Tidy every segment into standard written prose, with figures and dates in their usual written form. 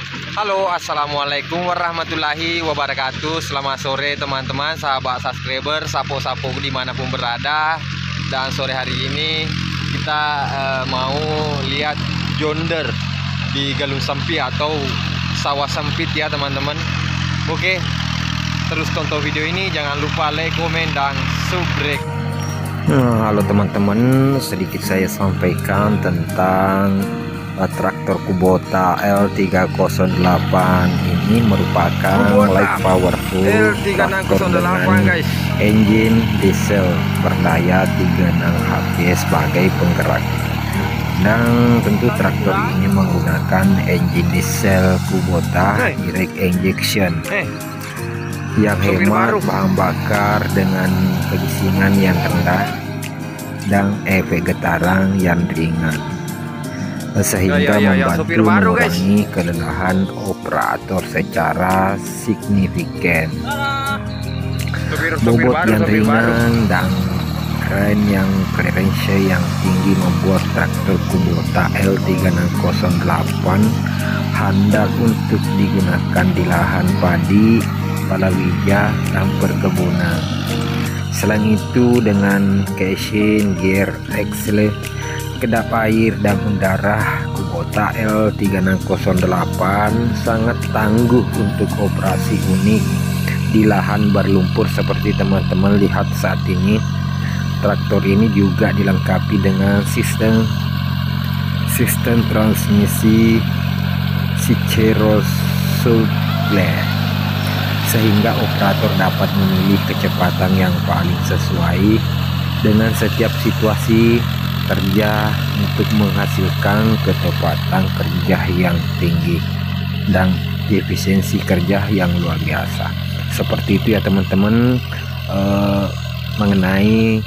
Halo, assalamualaikum warahmatullahi wabarakatuh. Selamat sore teman-teman, sahabat subscriber, sapo-sapo dimanapun berada. Dan sore hari ini kita mau lihat jonder di Galung Sempit atau sawah sempit ya teman-teman. Oke, terus tonton video ini, jangan lupa like, komen, dan subscribe. Halo teman-teman, sedikit saya sampaikan tentang traktor Kubota L308. Ini merupakan light powerful traktor dengan engine diesel berdaya 36 HP sebagai penggerak. Dan tentu traktor ini menggunakan engine diesel Kubota direct injection yang hemat bahan bakar dengan kebisingan yang rendah dan efek getaran yang ringan, sehingga membantu mengurangi kelelahan operator secara signifikan. Bobot yang ringan dan keren yang clearance yang tinggi membuat traktor Kubota L308 handal untuk digunakan di lahan padi, palawija, dan perkebunan. Selain itu, dengan casing, gear, axle, kedap air, dan mendarah, Kubota L308 sangat tangguh untuk operasi unik di lahan berlumpur seperti teman-teman lihat saat ini. Traktor ini juga dilengkapi dengan sistem transmisi Cicero Sublette, sehingga operator dapat memilih kecepatan yang paling sesuai dengan setiap situasi kerja untuk menghasilkan ketepatan kerja yang tinggi dan efisiensi kerja yang luar biasa. Seperti itu ya teman-teman, mengenai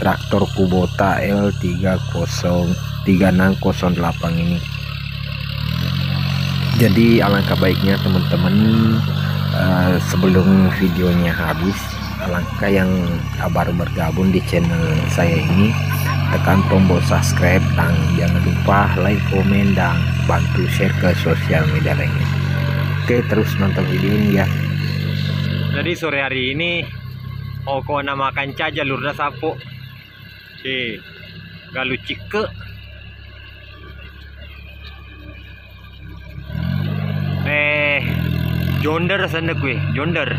traktor Kubota L308 ini. Jadi alangkah baiknya teman-teman, sebelum videonya habis, alangkah yang baru bergabung di channel saya ini, tekan tombol subscribe dan jangan lupa like, komen, dan bantu share ke sosial media lainnya. Oke, terus nonton video ini ya. Jadi sore hari ini oko namakan jalur sapo di Galu Cike. Jonder sana gue, jonder.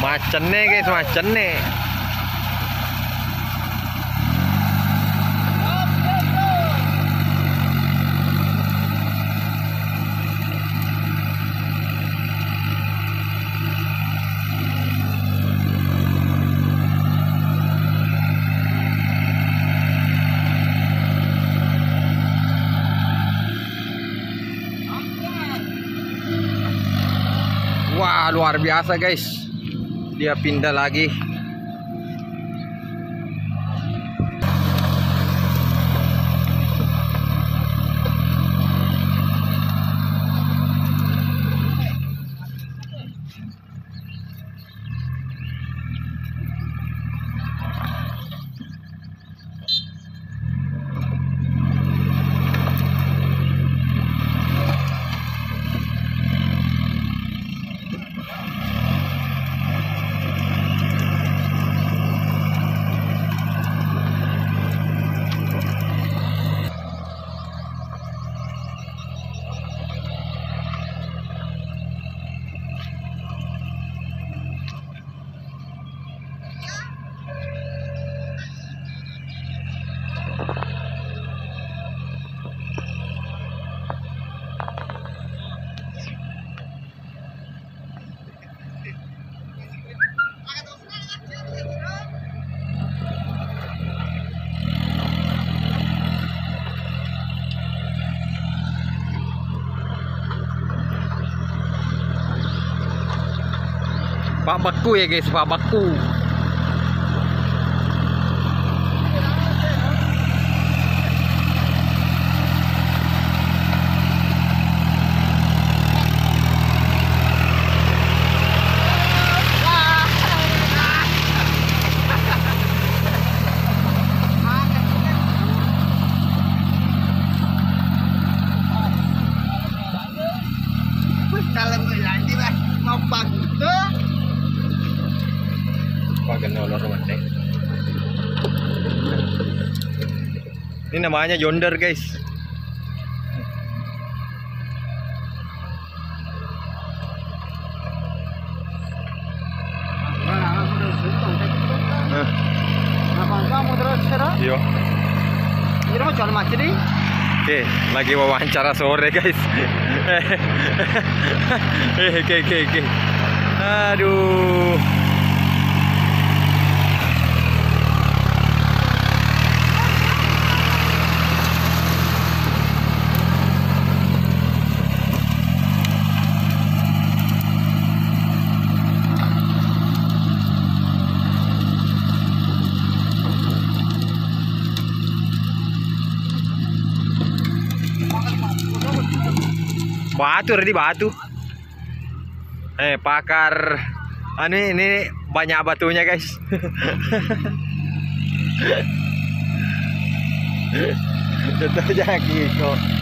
Macene guys, macene. Wah, luar biasa guys. Dia pindah lagi. Pak Baku ya guys, Pak Baku. Kalau ngelanti lah mau pagdo. Paganolor mate. Ini namanya yonder guys. Yo. Ini mau jual macam ni. Oke, lagi wawancara sore guys. Oke. Aduh. Batu tadi batu. Pakar. Ini banyak batunya guys. Tetap jadi kok.